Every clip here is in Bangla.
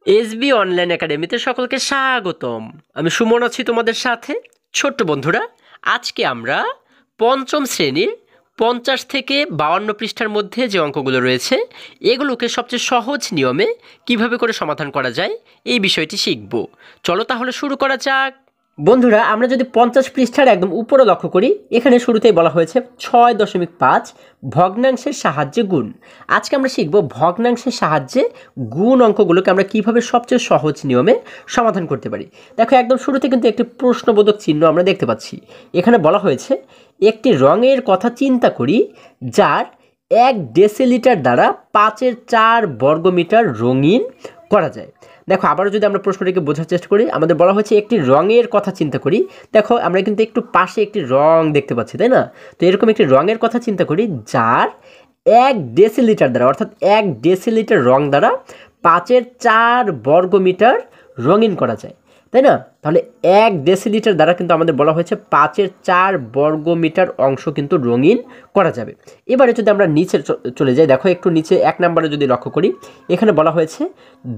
এসবি অনলাইন একাডেমিতে সকলকে স্বাগতম। আমি সুমন আছি তোমাদের সাথে। ছোট্ট বন্ধুরা, আজকে আমরা পঞ্চম শ্রেণীর 50 থেকে 52 পৃষ্ঠার মধ্যে যে অঙ্কগুলো রয়েছে এগুলোকে সবচেয়ে সহজ নিয়মে কিভাবে করে সমাধান করা যায় এই বিষয়টি শিখব। চলো তাহলে শুরু করা যাক। বন্ধুরা, আমরা যদি 50 পৃষ্ঠার একদম উপরে লক্ষ্য করি, এখানে শুরুতেই বলা হয়েছে 6.5 ভগ্নাংশের সাহায্যে গুণ। আজকে আমরা শিখব ভগ্নাংশের সাহায্যে গুণ অঙ্কগুলোকে আমরা কিভাবে সবচেয়ে সহজ নিয়মে সমাধান করতে পারি। দেখো, একদম শুরুতে কিন্তু একটি প্রশ্নবোধক চিহ্ন আমরা দেখতে পাচ্ছি। এখানে বলা হয়েছে একটি রঙের কথা চিন্তা করি যার 1 ডেসিলিটার দ্বারা 5/4 বর্গমিটার রঙিন করা যায়। দেখো, আবারও যদি আমরা প্রশ্নটিকে বোঝার চেষ্টা করি, আমাদের বলা হয়েছে একটি রঙের কথা চিন্তা করি। দেখো, আমরা কিন্তু একটু পাশে একটি রং দেখতে পাচ্ছি, তাই না? তো এরকম একটি রঙের কথা চিন্তা করি যার 1 ডেসিলিটার দ্বারা, অর্থাৎ 1 ডেসিলিটার রং দ্বারা 5/4 বর্গমিটার রঙিন করা যায়, তাই না? তাহলে 1 ডেসিলিটার দ্বারা কিন্তু আমাদের বলা হয়েছে 5/4 বর্গমিটার অংশ কিন্তু রঙিন করা যাবে। এবারে যদি আমরা নিচে চলে যাই, দেখো একটু নিচে 1 নম্বরে যদি লক্ষ্য করি, এখানে বলা হয়েছে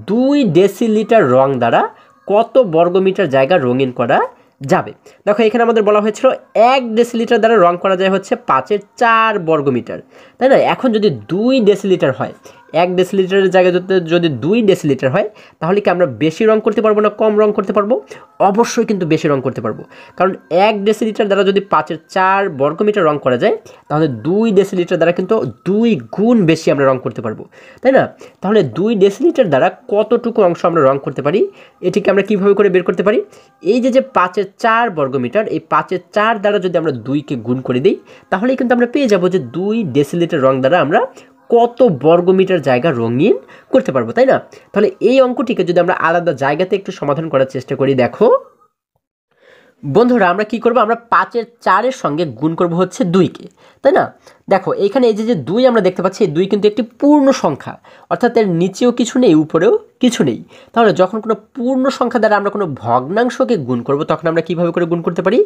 2 ডেসিলিটার রং দ্বারা কত বর্গমিটার জায়গা রঙিন করা যাবে। দেখো, এখানে আমাদের বলা হয়েছিল 1 ডেসিলিটার দ্বারা রং করা যায় হচ্ছে 5/4 বর্গমিটার, তাই না? এখন যদি 2 ডেসিলিটার হয়, 1 ডেসিলিটারের জায়গায় যদি 2 ডেসিলিটার হয়, তাহলে কি আমরা বেশি রং করতে পারবো না কম রং করতে পারবো? অবশ্যই কিন্তু বেশি রং করতে পারবো, কারণ 1 ডেসিলিটার দ্বারা যদি 5/4 বর্গমিটার রং করা যায়, তাহলে 2 ডেসিলিটার দ্বারা কিন্তু 2 গুণ বেশি আমরা রং করতে পারবো, তাই না? তাহলে 2 ডেসিলিটার দ্বারা কতটুকু অংশ আমরা রং করতে পারি, এটিকে আমরা কীভাবে করে বের করতে পারি? এই যে 5/4 বর্গমিটার, এই 5/4 দ্বারা যদি আমরা 2কে গুণ করে দিই, তাহলেই কিন্তু আমরা পেয়ে যাবো যে 2 ডেসিলিটার রং দ্বারা আমরা কত বর্গমিটার জায়গা রঙিন করতে পারবো, তাই না? তাহলে এই অঙ্কটিকে যদি আমরা আলাদা জায়গাতে একটু সমাধান করার চেষ্টা করি, দেখো বন্ধুরা, আমরা কি করব? আমরা 5/4 সঙ্গে গুণ করব হচ্ছে 2কে, তাই না? দেখো, এখানে এই যে 2 আমরা দেখতে পাচ্ছি, এই 2 কিন্তু একটি পূর্ণ সংখ্যা, অর্থাৎ এর নিচেও কিছু নেই, উপরেও কিছু নেই। তাহলে যখন কোনো পূর্ণ সংখ্যা দ্বারা আমরা কোনো ভগ্নাংশকে গুণ করব, তখন আমরা কিভাবে করে গুণ করতে পারি?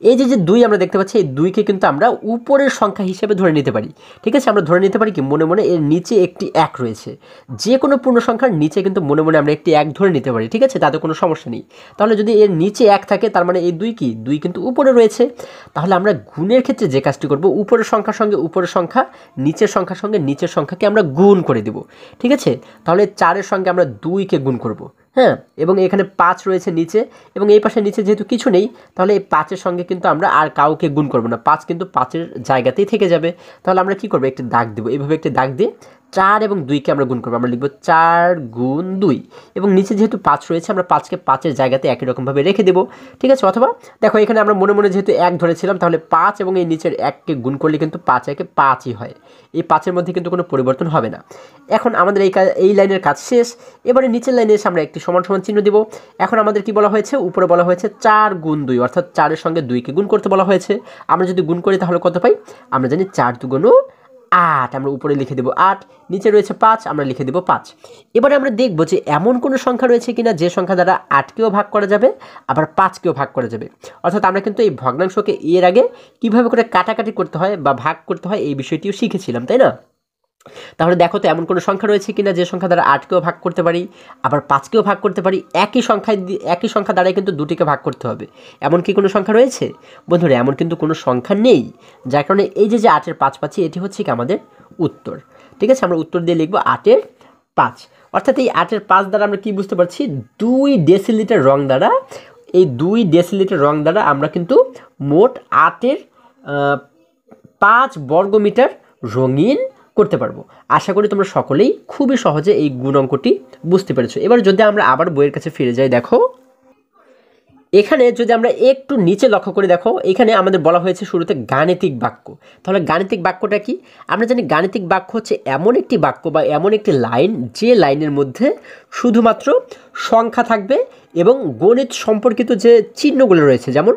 এই যে 2 আমরা দেখতে পাচ্ছি, এই 2কে কিন্তু আমরা উপরের সংখ্যা হিসেবে ধরে নিতে পারি। ঠিক আছে, আমরা ধরে নিতে পারি কি মনে মনে এর নিচে একটি 1 রয়েছে। যে কোনো পূর্ণ সংখ্যার নিচে কিন্তু মনে মনে আমরা একটি 1 ধরে নিতে পারি, ঠিক আছে? তাতে কোনো সমস্যা নেই। তাহলে যদি এর নিচে 1 থাকে, তার মানে এই 2 কি 2 কিন্তু উপরে রয়েছে। তাহলে আমরা গুণের ক্ষেত্রে যে কাজটি করব, উপরের সংখ্যার সঙ্গে উপরের সংখ্যা, নিচের সংখ্যার সঙ্গে নিচের সংখ্যাকে আমরা গুণ করে দেব, ঠিক আছে? তাহলে 4-এর সঙ্গে আমরা 2কে গুণ করব, হ্যাঁ, এবং এখানে 5 রয়েছে নিচে, এবং এই পাশে নিচে যেহেতু কিছু নেই, তাহলে এই 5-এর সঙ্গে কিন্তু আমরা আর কাউকে গুণ করব না, 5 কিন্তু 5-এর জায়গাতেই থেকে যাবে। তাহলে আমরা কি করব? একটি দাগ দেব, এইভাবে একটি দাগ দিয়ে 4 এবং 2কে আমরা গুণ করবো। আমরা লিখব 4 গুণ 2, এবং নিচে যেহেতু 5 রয়েছে, আমরা 5কে 5-এর জায়গাতে একই রকমভাবে রেখে দেবো, ঠিক আছে? অথবা দেখো, এখানে আমরা মনে মনে যেহেতু 1 ধরেছিলাম, তাহলে 5 এবং এই নিচের 1কে গুণ করলে কিন্তু 5-1-এ 5ই হয়। এই 5-এর মধ্যে কিন্তু কোনো পরিবর্তন হবে না। এখন আমাদের এই লাইনের কাজ শেষ। এবারে নিচের লাইনে এসে আমরা একটি সমান সমান চিহ্ন দেব। এখন আমাদের কি বলা হয়েছে? উপরে বলা হয়েছে 4 গুণ 2, অর্থাৎ 4-এর সঙ্গে 2কে গুণ করতে বলা হয়েছে। আমরা যদি গুণ করি তাহলে কত পাই? আমরা জানি 4 দুগুণ 8, আমরা উপরে লিখে দেবো 8, নিচে রয়েছে 5, আমরা লিখে দেবো 5। এবারে আমরা দেখব যে এমন কোনো সংখ্যা রয়েছে কিনা যে সংখ্যা দ্বারা 8কেও ভাগ করা যাবে, আবার 5কেও ভাগ করা যাবে। অর্থাৎ আমরা কিন্তু এই ভগ্নাংশকে এর আগে কিভাবে করে কাটাকাটি করতে হয় বা ভাগ করতে হয় এই বিষয়টিও শিখেছিলাম, তাই না? তাহলে দেখো তো এমন কোনো সংখ্যা রয়েছে কিনা যে সংখ্যা দ্বারা 8কেও ভাগ করতে পারি, আবার 5কেও ভাগ করতে পারি। একই সংখ্যা দ্বারাই কিন্তু 2টিকে ভাগ করতে হবে। এমন কি কোনো সংখ্যা রয়েছে? বন্ধুরা, এমন কিন্তু কোনো সংখ্যা নেই, যার কারণে এই যে 8-এর 5 পাচ্ছি, এটি হচ্ছে কি আমাদের উত্তর, ঠিক আছে? আমরা উত্তর দিয়ে লিখব 8-এর 5। অর্থাৎ এই 8-এর 5 দ্বারা আমরা কি বুঝতে পারছি? 2 ডেসিলিটার রং দ্বারা, এই 2 ডেসিলিটার রং দ্বারা আমরা কিন্তু মোট 8-এর 5 বর্গমিটার রঙিন করতে পারবো। আশা করি তোমরা সকলেই খুবই সহজে এই গুণ অঙ্কটি বুঝতে পেরেছো। এবার যদি আমরা আবার বইয়ের কাছে ফিরে যাই, দেখো এখানে যদি আমরা একটু নিচে লক্ষ্য করে, দেখো এখানে আমাদের বলা হয়েছে শুরুতে গাণিতিক বাক্য। তাহলে গাণিতিক বাক্যটা কি? আমরা জানি গাণিতিক বাক্য হচ্ছে এমন একটি বাক্য বা এমন একটি লাইন, যে লাইনের মধ্যে শুধুমাত্র সংখ্যা থাকবে এবং গণিত সম্পর্কিত যে চিহ্নগুলো রয়েছে, যেমন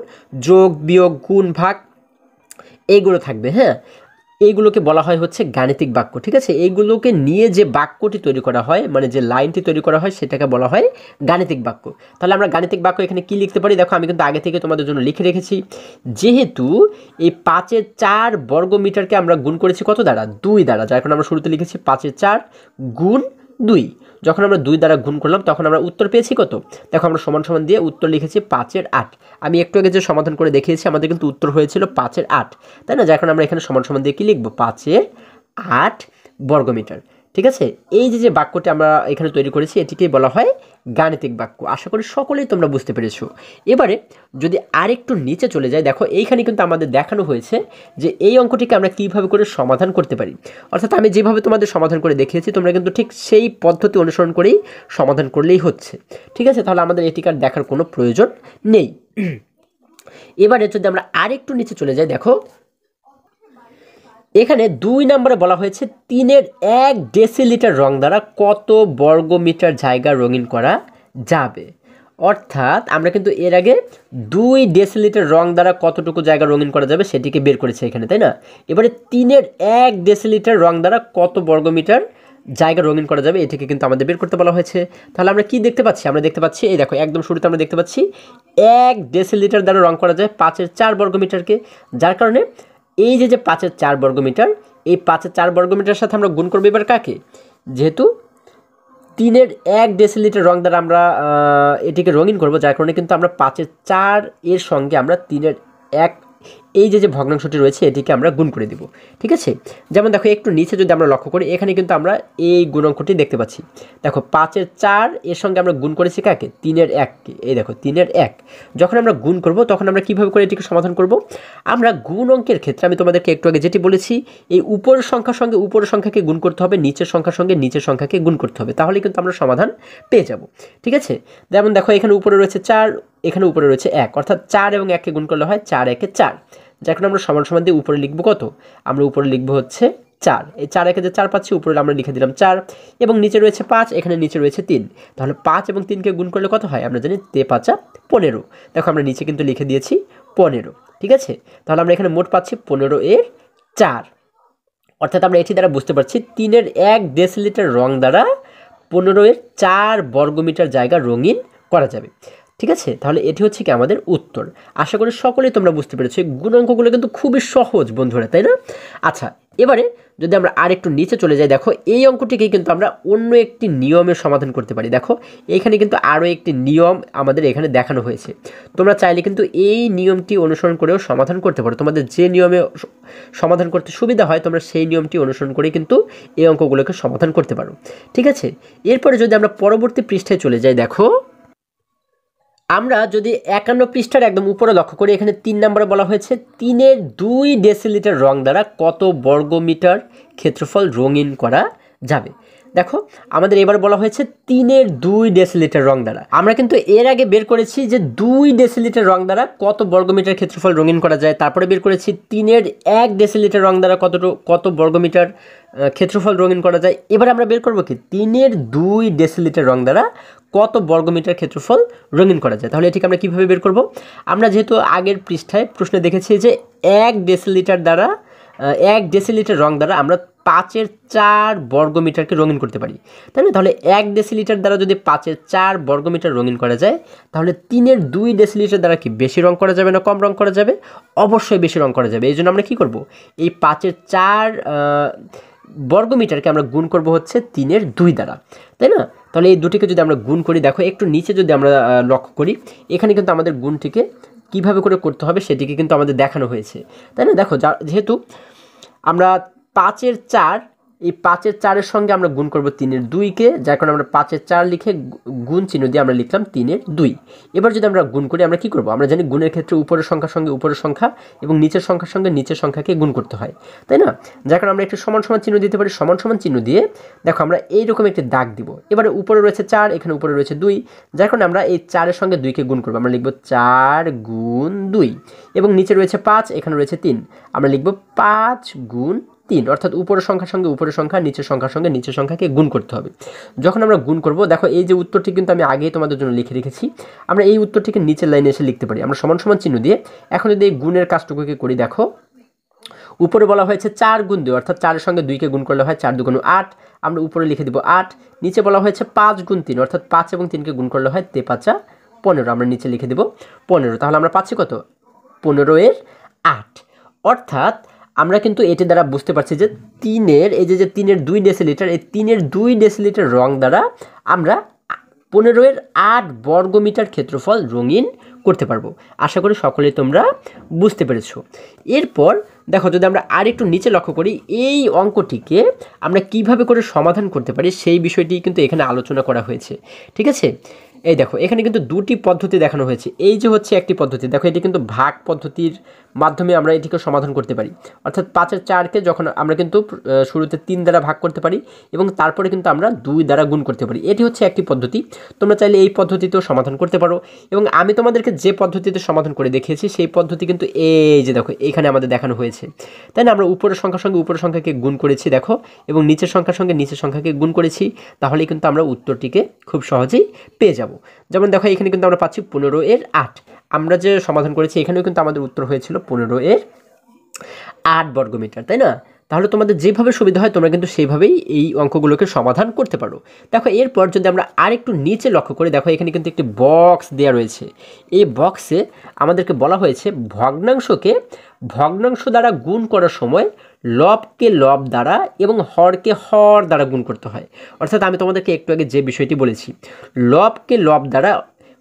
যোগ, বিয়োগ, গুণ, ভাগ, এইগুলো থাকবে, হ্যাঁ? এইগুলোকে বলা হয় হচ্ছে গাণিতিক বাক্য, ঠিক আছে? এইগুলোকে নিয়ে যে বাক্যটি তৈরি করা হয়, মানে যে লাইনটি তৈরি করা হয়, সেটাকে বলা হয় গাণিতিক বাক্য। তাহলে আমরা গাণিতিক বাক্য এখানে কি লিখতে পারি? দেখো, আমি কিন্তু আগে থেকে তোমাদের জন্য লিখে রেখেছি। যেহেতু এই 5/4 বর্গমিটারকে আমরা গুণ করেছি কত দ্বারা? 2 দ্বারা, যার কারণে আমরা শুরুতে লিখেছি 5/4 গুণ 2। যখন আমরা 2 দ্বারা গুণ করলাম তখন আমরা উত্তর পেয়েছি কত? দেখো আমরা সমান সমান দিয়ে উত্তর লিখেছি 5-এর 8। আমি একটু আগে যে সমাধান করে দেখিয়েছি আমাদের কিন্তু উত্তর হয়েছিল 5-এর 8, তাই না? যখন আমরা এখানে সমান সমান দিয়ে কি লিখব? 5-এর 8 বর্গমিটার। ঠিক আছে, এই যে বাক্যটি আমরা এখানে তৈরি করেছি এটিকেই বলা হয় গাণিতিক বাক্য। আশা করি সকলেই তোমরা বুঝতে পেরেছো। এবারে যদি আরেকটু নিচে চলে যায়, দেখো এইখানে কিন্তু আমাদের দেখানো হয়েছে যে এই অঙ্কটিকে আমরা কীভাবে করে সমাধান করতে পারি। অর্থাৎ আমি যেভাবে তোমাদের সমাধান করে দেখিয়েছি তোমরা কিন্তু ঠিক সেই পদ্ধতি অনুসরণ করেই সমাধান করলেই হচ্ছে। ঠিক আছে, তাহলে আমাদের এটিকে আর দেখার কোনো প্রয়োজন নেই। এবারে যদি আমরা আরেকটু নিচে চলে যাই, দেখো এখানে 2 নম্বরে বলা হয়েছে 3-এর 1 ডেসিলিটার রং দ্বারা কত বর্গমিটার জায়গা রঙিন করা যাবে। অর্থাৎ আমরা কিন্তু এর আগে 2 ডেসিলিটার রং দ্বারা কতটুকু জায়গা রঙিন করা যাবে সেটিকে বের করেছে এখানে, তাই না? এবারে 3-এর 1 ডেসিলিটার রং দ্বারা কত বর্গমিটার জায়গা রঙিন করা যাবে এটিকে কিন্তু আমাদের বের করতে বলা হয়েছে। তাহলে আমরা কি দেখতে পাচ্ছি? আমরা দেখতে পাচ্ছি এই দেখো একদম শুরুতে আমরা দেখতে পাচ্ছি 1 ডেসিলিটার দ্বারা রং করা যায় 5-এর 4 বর্গমিটারকে, যার কারণে এই যে 5-এর 4 বর্গমিটার, এই 5-এর 4 বর্গমিটারের সাথে আমরা গুণ করবো এবার কাকে? যেহেতু 3-এর 1 ডেসিলিটার রং দ্বারা আমরা এটিকে রঙিন করব, যার কারণে কিন্তু আমরা 5-এর 4 এর সঙ্গে আমরা 3-এর 1 এই যে ভগ্নাংশটি রয়েছে এটিকে আমরা গুণ করে দিব। ঠিক আছে, যেমন দেখো একটু নিচে যদি আমরা লক্ষ্য করি এখানে কিন্তু আমরা এই গুণাঙ্কটি দেখতে পাচ্ছি। দেখো 5-এর 4 এর সঙ্গে আমরা গুণ করেছি কাকে? 3-এর 1কে। এই দেখো 3-এর 1 যখন আমরা গুণ করব তখন আমরা কিভাবে করে এটিকে সমাধান করব? আমরা গুণ অঙ্কের ক্ষেত্রে আমি তোমাদেরকে একটু আগে যেটি বলেছি, এই উপরের সংখ্যার সঙ্গে উপরের সংখ্যাকে গুণ করতে হবে, নিচের সংখ্যার সঙ্গে নিচের সংখ্যাকে গুণ করতে হবে, তাহলে কিন্তু আমরা সমাধান পেয়ে যাব। ঠিক আছে, যেমন দেখো এখানে উপরে রয়েছে 4, এখানে উপরে রয়েছে 1, অর্থাৎ 4 এবং 1কে গুণ করলে হয় 4-1-এ 4। যখন আমরা সমান সমান দিয়ে উপরে লিখবো কত? আমরা উপরে লিখবো হচ্ছে 4। এই 4-1-এ যে 4 পাচ্ছি উপরে আমরা লিখে দিলাম 4, এবং নিচে রয়েছে 5, এখানে নিচে রয়েছে 3। তাহলে 5 এবং 3কে গুণ করলে কত হয়? আমরা জানি 3-5 15। দেখো আমরা নিচে কিন্তু লিখে দিয়েছি 15। ঠিক আছে, তাহলে আমরা এখানে মোট পাচ্ছি 15-এর 4। অর্থাৎ আমরা এটি দ্বারা বুঝতে পারছি 3-এর 1 ডেসিলিটার রং দ্বারা 15-এর 4 বর্গমিটার জায়গা রঙিন করা যাবে। ঠিক আছে, তাহলে এটি হচ্ছে কি আমাদের উত্তর। আশা করি সকলেই তোমরা বুঝতে পেরেছো। এই গুণাঙ্কগুলো কিন্তু খুবই সহজ বন্ধুরা, তাই না? আচ্ছা, এবারে যদি আমরা আরেকটু নিচে চলে যাই, দেখো এই অঙ্কটিকে কিন্তু আমরা অন্য একটি নিয়মের সমাধান করতে পারি। দেখো এইখানে কিন্তু আরও একটি নিয়ম আমাদের এখানে দেখানো হয়েছে। তোমরা চাইলে কিন্তু এই নিয়মটি অনুসরণ করেও সমাধান করতে পারো। তোমাদের যে নিয়মে সমাধান করতে সুবিধা হয় তোমরা সেই নিয়মটি অনুসরণ করে কিন্তু এই অঙ্কগুলোকে সমাধান করতে পারো। ঠিক আছে, এরপরে যদি আমরা পরবর্তী পৃষ্ঠায় চলে যাই, দেখো আমরা যদি 51 পৃষ্ঠার একদম উপরে লক্ষ্য করি এখানে 3 নম্বরে বলা হয়েছে 3-এর 2 ডেসিলিটার রং দ্বারা কত বর্গমিটার ক্ষেত্রফল রঙিন করা যাবে। দেখো আমাদের এবার বলা হয়েছে 3-এর 2 ডেসিলিটার রং দ্বারা। আমরা কিন্তু এর আগে বের করেছি যে 2 ডেসিলিটার রং দ্বারা কত বর্গমিটার ক্ষেত্রফল রঙিন করা যায়, তারপরে বের করেছি 3-এর 1 ডেসিলিটার রং দ্বারা কত বর্গমিটার ক্ষেত্রফল রঙিন করা যায়। এবার আমরা বের করব কি 3-এর 2 ডেসিলিটার রং দ্বারা কত বর্গমিটার ক্ষেত্রফল রঙিন করা যায়। তাহলে এটিকে আমরা কীভাবে বের করব? আমরা যেহেতু আগের পৃষ্ঠায় প্রশ্নে দেখেছি যে 1 ডেসিলিটার দ্বারা 1 ডেসিলিটার রং দ্বারা আমরা 5-এর 4 বর্গমিটারকে রঙিন করতে পারি, তাই না? তাহলে 1 ডেসিলিটার দ্বারা যদি 5-এর 4 বর্গমিটার রঙিন করা যায় তাহলে 3-এর 2 ডেসিলিটার দ্বারা কি বেশি রং করা যাবে না কম রং করা যাবে? অবশ্যই বেশি রং করা যাবে। এই জন্য আমরা কী করব? এই 5-এর 4 বর্গমিটারকে আমরা গুণ করব হচ্ছে 3-এর 2 দ্বারা, তাই না? তাহলে এই দুটিকে যদি আমরা গুণ করি, দেখো একটু নিচে যদি আমরা লক্ষ্য করি এখানে কিন্তু আমাদের গুণটিকে কিভাবে করে করতে হবে সেটিকে কিন্তু আমাদের দেখানো হয়েছে, তাই না? দেখো যেহেতু আমরা 5-এর 4 এই 5-এর 4-এর সঙ্গে আমরা গুণ করব 3-এর 2কে, যার কারণে আমরা 5-এর 4 লিখে গুণ চিহ্ন দিয়ে আমরা লিখলাম 3-এর 2। এবার যদি আমরা গুণ করি আমরা কি করব? আমরা জানি গুণের ক্ষেত্রে উপরের সংখ্যার সঙ্গে উপরের সংখ্যা এবং নিচের সংখ্যার সঙ্গে নিচের সংখ্যাকে গুণ করতে হয়, তাই না? যার কারণে আমরা একটু সমান সমান চিহ্ন দিতে পারি। সমান সমান চিহ্ন দিয়ে দেখো আমরা এইরকম একটি দাগ দিব। এবারে উপরে রয়েছে 4, এখানে উপরে রয়েছে 2, যার কারণে আমরা এই 4-এর সঙ্গে 2কে গুণ করব। আমরা লিখব 4 গুণ 2, এবং নিচে রয়েছে 5, এখানে রয়েছে 3, আমরা লিখব 5 গুণ 3, অর্থাৎ উপরের সংখ্যার সঙ্গে উপরের সংখ্যা নিচের সংখ্যার সঙ্গে নিচের সংখ্যাকে গুণ করতে হবে। যখন আমরা গুণ করব দেখো এই যে উত্তরটি কিন্তু আমি আগেই তোমাদের জন্য লিখে রেখেছি, আমরা এই উত্তরটিকে নিচের লাইনে এসে লিখতে পারি আমরা সমান সমান চিহ্ন দিয়ে। এখন যদি এই গুণের কাজটুকুকে করি, দেখো উপরে বলা হয়েছে 4 গুণ 2, অর্থাৎ 4-এর সঙ্গে 2কে গুণ করলে হয় 4 2 8, আমরা উপরে লিখে দিব 8। নিচে বলা হয়েছে 5 গুণ 3, অর্থাৎ 5 এবং 3কে গুণ করলে হয় 3 5 15, আমরা নিচে লিখে দেব 15। তাহলে আমরা পাচ্ছি কত? 15-এর 8। অর্থাৎ আমরা কিন্তু এটি দ্বারা বুঝতে পারছি যে এই যে 3.2 ডেসিলিটার, এই 3.2 ডেসিলিটার রং দ্বারা আমরা 15-এর 8 বর্গমিটার ক্ষেত্রফল রঙিন করতে পারবো। আশা করি সকলেই তোমরা বুঝতে পেরেছো। এরপর দেখো, যদি আমরা আর একটু নিচে লক্ষ্য করি, এই অঙ্কটিকে আমরা কিভাবে করে সমাধান করতে পারি সেই বিষয়টি কিন্তু এখানে আলোচনা করা হয়েছে। ঠিক আছে, এই দেখো এখানে কিন্তু দুটি পদ্ধতি দেখানো হয়েছে। এই যে হচ্ছে একটি পদ্ধতি, দেখো এটি কিন্তু ভাগ পদ্ধতির মাধ্যমে আমরা এটিকে সমাধান করতে পারি। অর্থাৎ 5-এর 4কে যখন আমরা কিন্তু শুরুতে 3 দ্বারা ভাগ করতে পারি এবং তারপরে কিন্তু আমরা 2 দ্বারা গুণ করতে পারি। এটি হচ্ছে একটি পদ্ধতি, তোমরা চাইলে এই পদ্ধতিতেও সমাধান করতে পারো। এবং আমি তোমাদেরকে যে পদ্ধতিতে সমাধান করে দেখিয়েছি সেই পদ্ধতি কিন্তু এই যে দেখো এখানে আমাদের দেখানো হয়েছে, তাই না? আমরা উপরের সংখ্যার সঙ্গে উপরের সংখ্যাকে গুণ করেছি দেখো, এবং নিচের সংখ্যার সঙ্গে নিচের সংখ্যাকে গুণ করেছি, তাহলেই কিন্তু আমরা উত্তরটিকে খুব সহজেই পেয়ে যাব। যেমন দেখো এখানে কিন্তু আমরা পাচ্ছি 15-এর 8। আমরা যে সমাধান করেছি এখানেও কিন্তু আমাদের উত্তর হয়েছিল 15-এর 8 বর্গমিটার, তাই না? তাহলে তোমাদের যেভাবে সুবিধা হয় তোমরা কিন্তু সেইভাবেই এই অঙ্কগুলোকে সমাধান করতে পারো। দেখো এরপর যদি আমরা আরেকটু নিচে লক্ষ্য করি, দেখো এখানে কিন্তু একটি বক্স দেওয়া রয়েছে। এই বক্সে আমাদেরকে বলা হয়েছে ভগ্নাংশ দ্বারা গুণ করার সময় লবকে লব দ্বারা এবং হরকে হর দ্বারা গুণ করতে হয়। অর্থাৎ আমি তোমাদেরকে একটু আগে যে বিষয়টি বলেছি, লবকে লব দ্বারা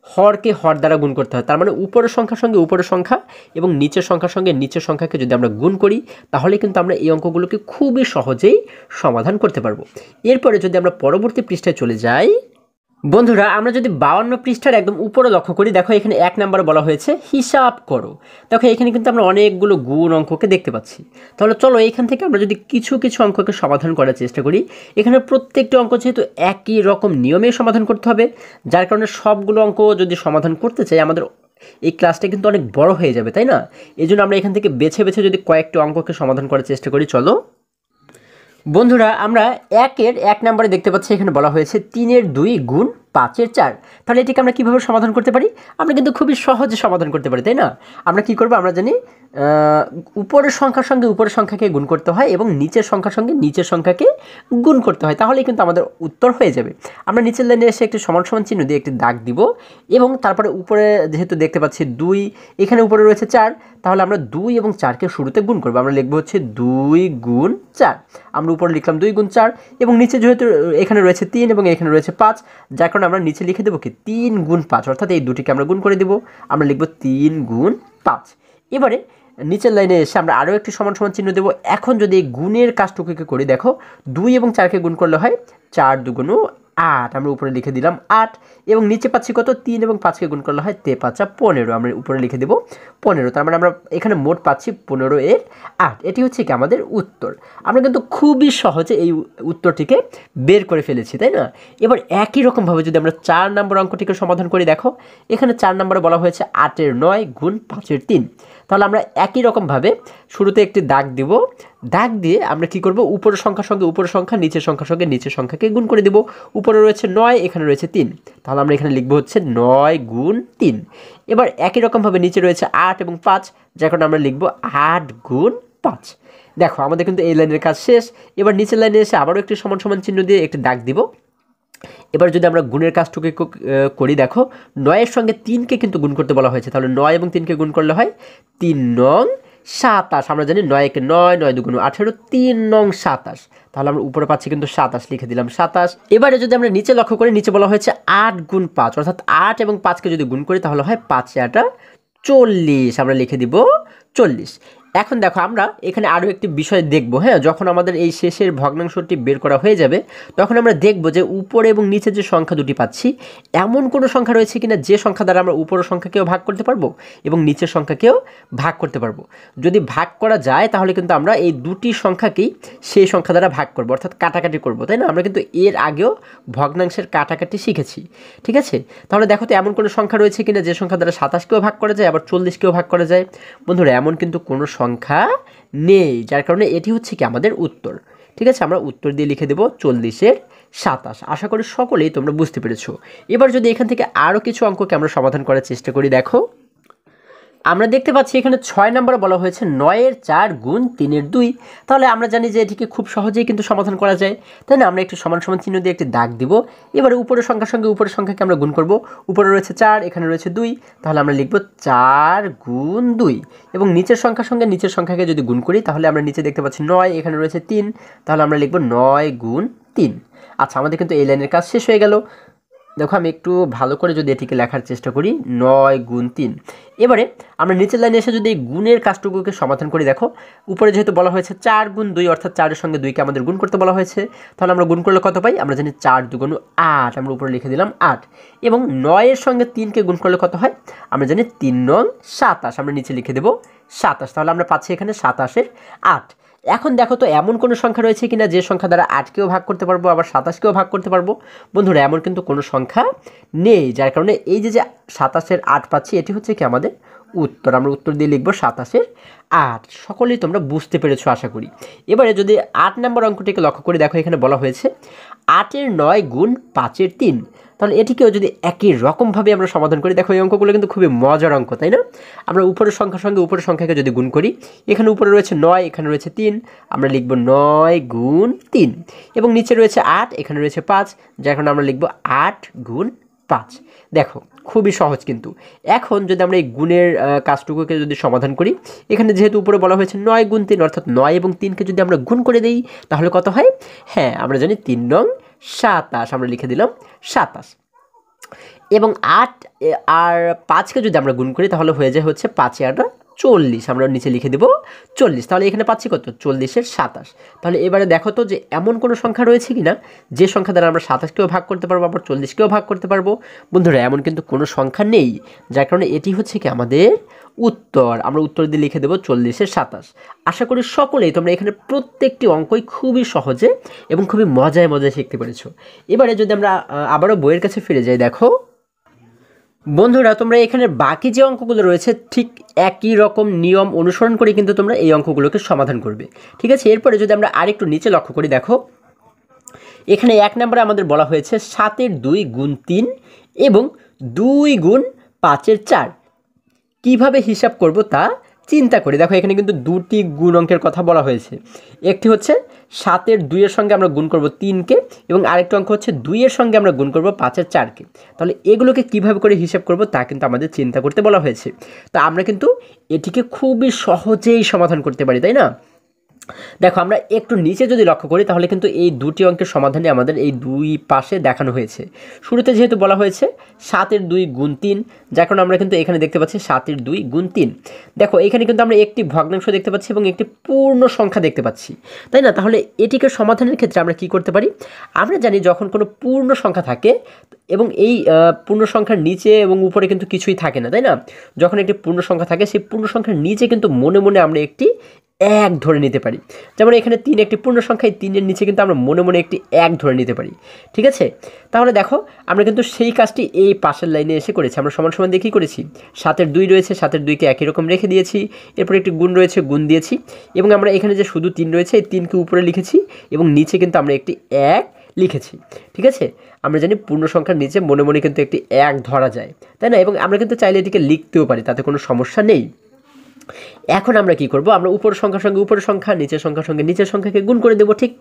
হরকে হর দ্বারা গুণ করতে হয়। তার মানে উপরের সংখ্যার সঙ্গে উপরের সংখ্যা এবং নিচের সংখ্যার সঙ্গে নিচের সংখ্যাকে যদি আমরা গুণ করি তাহলে কিন্তু আমরা এই অঙ্কগুলোকে খুবই সহজেই সমাধান করতে পারবো। এরপরে যদি আমরা পরবর্তী পৃষ্ঠায় চলে যাই, বন্ধুরা আমরা যদি 52 পৃষ্ঠার একদম উপরে লক্ষ্য করি, দেখো এখানে 1 নম্বরে বলা হয়েছে হিসাব করো। দেখো এখানে কিন্তু আমরা অনেকগুলো গুণ অঙ্ককে দেখতে পাচ্ছি। তাহলে চলো এইখান থেকে আমরা যদি কিছু কিছু অঙ্ককে সমাধান করার চেষ্টা করি। এখানে প্রত্যেকটি অঙ্ক যেহেতু একই রকম নিয়মে সমাধান করতে হবে, যার কারণে সবগুলো অঙ্ক যদি সমাধান করতে চাই আমাদের এই ক্লাসটা কিন্তু অনেক বড় হয়ে যাবে, তাই না? এই জন্য আমরা এখান থেকে বেছে বেছে যদি কয়েকটি অঙ্ককে সমাধান করার চেষ্টা করি। চলো বন্ধুরা, আমরা 1 নম্বরে দেখতে পাচ্ছি এখানে বলা হয়েছে 3-2 গুণ 5-4। তাহলে এটিকে আমরা কীভাবে সমাধান করতে পারি? আমরা কিন্তু খুবই সহজে সমাধান করতে পারি, তাই না? আমরা কি করব? আমরা জানি উপরের সংখ্যার সঙ্গে উপরের সংখ্যাকে গুণ করতে হয় এবং নিচের সংখ্যার সঙ্গে নিচের সংখ্যাকে গুণ করতে হয়, তাহলেই কিন্তু আমাদের উত্তর হয়ে যাবে। আমরা নিচের লাইনে এসে একটি সমান সমান চিহ্ন দিয়ে একটি দাগ দিব এবং তারপরে উপরে যেহেতু দেখতে পাচ্ছি 2, এখানে উপরে রয়েছে 4, তাহলে আমরা 2 এবং 4কে শুরুতে গুণ করবো। আমরা লিখবো হচ্ছে 2 গুণ 4। আমরা উপরে লিখলাম 2 গুণ 4 এবং নিচে যেহেতু এখানে রয়েছে 3 এবং এখানে রয়েছে 5, যার কারণে আমরা নিচে লিখে দেবো কি 3 গুণ 5, অর্থাৎ এই দুটিকে আমরা গুণ করে দেবো। আমরা লিখবো 3 গুণ 5। এবারে নিচের লাইনে এসে আমরা আরও একটি সমান সমান চিহ্ন দেবো। এখন যদি এই গুণের কাজটুকুকে করি, দেখো 2 এবং 4কে গুণ করলে হয় 4 2 8। আমরা উপরে লিখে দিলাম 8 এবং নিচে পাচ্ছি কত? 3 এবং 5কে গুণ করলে হয় 3 5 15। আমরা উপরে লিখে দেবো 15। তার মানে আমরা এখানে মোট পাচ্ছি 15-এর 8। এটি হচ্ছে কি আমাদের উত্তর। আমরা কিন্তু খুবই সহজে এই উত্তরটিকে বের করে ফেলেছি, তাই না? এবার একই রকমভাবে যদি আমরা 4 নম্বর অঙ্কটিকে সমাধান করি, দেখো এখানে 4 নম্বরে বলা হয়েছে 8-9 গুণ 5-3। তাহলে আমরা একই রকমভাবে শুরুতে একটি দাগ দিব, দাগ দিয়ে আমরা কি করব? উপরের সংখ্যার সঙ্গে উপরের সংখ্যা, নিচের সংখ্যার সঙ্গে নিচের সংখ্যাকে গুণ করে দেব। উপরে রয়েছে 9, এখানে রয়েছে 3, তাহলে আমরা এখানে লিখবো হচ্ছে 9 গুণ 3। এবার একই রকমভাবে নিচে রয়েছে 8 এবং 5, যার কারণে আমরা লিখবো 8 গুণ 5। দেখো আমাদের কিন্তু এই লাইনের কাজ শেষ। এবার নিচের লাইনে এসে আবারও একটি সমান সমান চিহ্ন দিয়ে একটি দাগ দিব। এবার যদি আমরা গুণের কাজটুকু করি, দেখো 9-এর সঙ্গে 3কে কিন্তু গুণ করতে বলা হয়েছে, তাহলে 9 এবং 3কে গুণ করলে হয় 3 নং 27। আমরা জানি 9 একে 9, 9 2 18, 3 নং 27। তাহলে আমরা উপরে পাচ্ছি কিন্তু 27, লিখে দিলাম 27। এবারে যদি আমরা নিচে লক্ষ্য করি, নিচে বলা হয়েছে 8 গুণ 5, অর্থাৎ 8 এবং 5কে যদি গুণ করি তাহলে হয় 5 8 40। আমরা লিখে দিব 40। এখন দেখো আমরা এখানে আরও একটি বিষয় দেখব। হ্যাঁ, যখন আমাদের এই শেষের ভগ্নাংশটি বের করা হয়ে যাবে তখন আমরা দেখব যে উপরে এবং নিচে যে সংখ্যা দুটি পাচ্ছি এমন কোনো সংখ্যা রয়েছে কিনা যে সংখ্যা দ্বারা আমরা উপরের সংখ্যাকেও ভাগ করতে পারবো এবং নিচের সংখ্যাকেও ভাগ করতে পারবো। যদি ভাগ করা যায় তাহলে কিন্তু আমরা এই দুটি সংখ্যাকেই সেই সংখ্যা দ্বারা ভাগ করবো, অর্থাৎ কাটাকাটি করবো, তাই না? আমরা কিন্তু এর আগেও ভগ্নাংশের কাটাকাটি শিখেছি, ঠিক আছে? তাহলে দেখো তো এমন কোনো সংখ্যা রয়েছে কিনা যে সংখ্যা দ্বারা 27কেও ভাগ করা যায় আবার 40কেও ভাগ করা যায়। বন্ধুরা, এমন কিন্তু কোনো সংখ্যা নেই, যার কারণে এটি হচ্ছে কি আমাদের উত্তর। ঠিক আছে, আমরা উত্তর দিয়ে লিখে দেব 40-এর 27। আশা করি সকলেই তোমরা বুঝতে পেরেছো। এবার যদি এখান থেকে আরও কিছু অঙ্ককে আমরা সমাধান করার চেষ্টা করি, দেখো আমরা দেখতে পাচ্ছি এখানে 6 নম্বরে বলা হয়েছে 9-এর 4 গুণ 3-এর 2। তাহলে আমরা জানি যে এটিকে খুব সহজেই কিন্তু সমাধান করা যায়, তাই না? আমরা একটু সমান সমান চিহ্ন দিয়ে একটি দাগ দিব। এবারে উপরের সংখ্যার সঙ্গে উপরের সংখ্যাকে আমরা গুণ করব। উপরে রয়েছে 4, এখানে রয়েছে 2, তাহলে আমরা লিখব 4 গুণ 2। এবং নিচের সংখ্যার সঙ্গে নিচের সংখ্যাকে যদি গুণ করি তাহলে আমরা নিচে দেখতে পাচ্ছি 9, এখানে রয়েছে 3, তাহলে আমরা লিখব 9 গুণ 3। আচ্ছা, আমাদের কিন্তু এই লাইনের কাজ শেষ হয়ে গেল। দেখো আমি একটু ভালো করে যদি এটিকে লেখার চেষ্টা করি, 9 গুণ 3। এবারে আমরা নিচের লাইনে এসে যদি এই গুণের কাজটুকুকে সমাধান করি, দেখো উপরে যেহেতু বলা হয়েছে 4 গুণ 2, অর্থাৎ 4-এর সঙ্গে 2কে আমাদের গুণ করতে বলা হয়েছে, তাহলে আমরা গুণ করলে কত পাই? আমরা জানি 4 দুগুণ 8, আমরা উপরে লিখে দিলাম 8। এবং 9-এর সঙ্গে 3কে গুণ করলে কত হয়? আমরা জানি 3 নং 27, আমরা নিচে লিখে দেব 27। তাহলে আমরা পাচ্ছি এখানে 27-এর 8। এখন দেখো তো এমন কোনো সংখ্যা রয়েছে কিনা যে সংখ্যা দ্বারা 8কেও ভাগ করতে পারবো, আবার 27কেও ভাগ করতে পারবো? বন্ধুরা, এমন কিন্তু কোনো সংখ্যা নেই, যার কারণে এই যে 27-এর 8 পাচ্ছি, এটি হচ্ছে কি আমাদের উত্তর। আমরা উত্তর দিয়ে লিখবো 27-এর 8। সকলেই তোমরা বুঝতে পেরেছো আশা করি। এবারে যদি 8 নম্বর অঙ্কটিকে লক্ষ্য করে দেখো, এখানে বলা হয়েছে 8-এর 9 গুণ 5-এর 3। তাহলে এটিকেও যদি একই রকমভাবে আমরা সমাধান করি, দেখো এই অঙ্কগুলো কিন্তু খুবই মজার অঙ্ক, তাই না? আমরা উপরের সংখ্যার সঙ্গে উপরের সংখ্যাকে যদি গুণ করি, এখানে উপরে রয়েছে 9, এখানে রয়েছে 3, আমরা লিখব 9 গুণ 3। এবং নিচে রয়েছে 8, এখানে রয়েছে 5, যার কারণে আমরা লিখব 8 গুণ 5। দেখো খুবই সহজ কিন্তু। এখন যদি আমরা এই গুণের কাজটুকুকে যদি সমাধান করি, এখানে যেহেতু উপরে বলা হয়েছে 9 গুণ 3, অর্থাৎ 9 এবং 3কে যদি আমরা গুণ করে দিই তাহলে কত হয়? হ্যাঁ, আমরা জানি 3 নং 27, আমরা লিখে দিলাম 27। এবং 8 আর 5কে যদি আমরা গুণ করি তাহলে হয়ে যায় হচ্ছে 5 আর 40, আমরা নিচে লিখে দেব 40। তাহলে এখানে পাচ্ছি কত? 40-এর 27। তাহলে এবারে দেখো তো যে এমন কোনো সংখ্যা রয়েছে কিনা যে সংখ্যা দ্বারা আমরা 27কেও ভাগ করতে পারবো, আবার 40কেও ভাগ করতে পারবো? বন্ধুরা, এমন কিন্তু কোনো সংখ্যা নেই, যার কারণে এটি হচ্ছে কি আমাদের উত্তর। আমরা উত্তর দিয়ে লিখে দেবো 40-এর 27। আশা করি সকলেই তোমরা এখানে প্রত্যেকটি অঙ্কই খুবই সহজে এবং খুবই মজায় মজায় শিখতে পেরেছো। এবারে যদি আমরা আবারও বইয়ের কাছে ফিরে যাই, দেখো বন্ধুরা, তোমরা এখানে বাকি যে অঙ্কগুলো রয়েছে ঠিক একই রকম নিয়ম অনুসরণ করে কিন্তু তোমরা এই অঙ্কগুলোকে সমাধান করবে, ঠিক আছে? এরপরে যদি আমরা আরেকটু নিচে লক্ষ্য করি, দেখো এখানে 1 নম্বরে আমাদের বলা হয়েছে 7-এর 2 গুণ 3 এবং 2 গুণ 5-এর 4। কীভাবে হিসাব করব তা চিন্তা করি। দেখো এখানে কিন্তু দুটি গুণ অঙ্কের কথা বলা হয়েছে। একটি হচ্ছে 7-এর 2-এর সঙ্গে আমরা গুণ করব 3কে, এবং আরেকটা অঙ্ক হচ্ছে 2-এর সঙ্গে আমরা গুণ করব 5-এর 4কে। তাহলে এগুলোকে কিভাবে করে হিসাব করব তা কিন্তু আমাদের চিন্তা করতে বলা হয়েছে। তো আমরা কিন্তু এটিকে খুবই সহজেই সমাধান করতে পারি, তাই না? দেখো আমরা একটু নিচে যদি লক্ষ্য করি তাহলে কিন্তু এই দুটি অঙ্কের সমাধানে আমাদের এই দুই পাশে দেখানো হয়েছে। শুরুতে যেহেতু বলা হয়েছে 7-এর 2 গুণ 3, যার কারণে আমরা কিন্তু এখানে দেখতে পাচ্ছি 7-এর 2 গুণ 3। দেখো এখানে কিন্তু আমরা একটি ভগ্নাংশ দেখতে পাচ্ছি এবং একটি পূর্ণ সংখ্যা দেখতে পাচ্ছি, তাই না? তাহলে এটিকে সমাধানের ক্ষেত্রে আমরা কি করতে পারি? আমরা জানি যখন কোনো পূর্ণ সংখ্যা থাকে এবং এই পূর্ণ সংখ্যার নিচে এবং উপরে কিন্তু কিছুই থাকে না, তাই না? যখন একটি পূর্ণ সংখ্যা থাকে সেই পূর্ণ সংখ্যার নিচে কিন্তু মনে মনে আমরা একটি 1 ধরে নিতে পারি। যেমন এখানে 3 একটি পূর্ণ সংখ্যা, এই 3-এর নিচে কিন্তু আমরা মনে মনে একটি 1 ধরে নিতে পারি, ঠিক আছে? তাহলে দেখো আমরা কিন্তু সেই কাজটি এই পাশের লাইনে এসে করেছি। আমরা সমান সমান দিয়ে কী করেছি? 7-এর 2 রয়েছে, 7-এর 2কে একই রকম রেখে দিয়েছি, এরপর একটি গুণ রয়েছে, গুণ দিয়েছি, এবং আমরা এখানে যে শুধু 3 রয়েছে এই 3কে উপরে লিখেছি এবং নিচে কিন্তু আমরা একটি 1 লিখেছি, ঠিক আছে? আমরা জানি পূর্ণ সংখ্যার নিচে মনে মনে কিন্তু একটি 1 ধরা যায়, তাই না? এবং আমরা কিন্তু চাইলে এটিকে লিখতেও পারি, তাতে কোনো সমস্যা নেই। এখন আমরা কি করব? আমরা উপরের সংখ্যার সঙ্গে উপরের সংখ্যা, নিচের সংখ্যার সঙ্গে নিচের সংখ্যাকে গুণ করে দেবো, ঠিক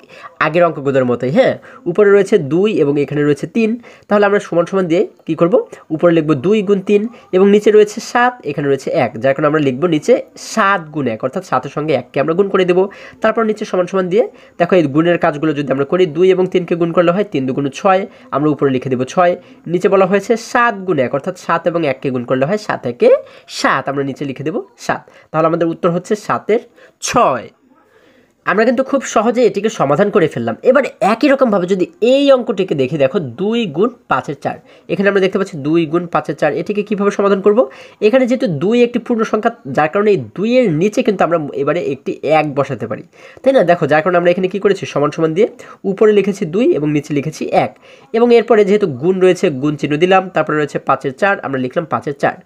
আগের অঙ্কগুলোর মতোই। হ্যাঁ, উপরে রয়েছে 2 এবং এখানে রয়েছে 3, তাহলে আমরা সমান সমান দিয়ে কি করব? উপরে লিখব 2 গুণ 3 এবং নিচে রয়েছে 7, এখানে রয়েছে 1, যার কারণে আমরা লিখব নিচে 7 গুণ 1, অর্থাৎ 7-এর সঙ্গে 1কে আমরা গুণ করে দেবো। তারপর নিচে সমান সমান দিয়ে দেখো এই গুণের কাজগুলো যদি আমরা করি, 2 এবং 3কে গুণ করলে হয় 3 দুগুণ 6, আমরা উপরে লিখে দেবো 6। নিচে বলা হয়েছে 7 গুণ 1, অর্থাৎ 7 এবং 1কে গুণ করলে হয় 7 একে 7, আমরা নিচে লিখে দেবো 7। তাহলে আমাদের উত্তর হচ্ছে 7-এর 6। আমরা কিন্তু খুব সহজে এটিকে সমাধান করে ফেললাম। এবার একই রকমভাবে যদি এই অঙ্কটিকে দেখি, দেখো 2 গুণ 5-এর 4, এখানে আমরা দেখতে পাচ্ছি 2 গুণ 5-এর 4, এটিকে কীভাবে সমাধান করব? এখানে যেহেতু 2 একটি পূর্ণ সংখ্যা, যার কারণে এই 2-এর নিচে কিন্তু আমরা এবারে একটি 1 বসাতে পারি, তাই না? দেখো যার কারণে আমরা এখানে কী করেছি? সমান সমান দিয়ে উপরে লিখেছি 2 এবং নিচে লিখেছি 1, এবং এরপরে যেহেতু গুণ রয়েছে গুণ চিহ্ন দিলাম, তারপরে রয়েছে 5-এর 4, আমরা লিখলাম 5-এর 4।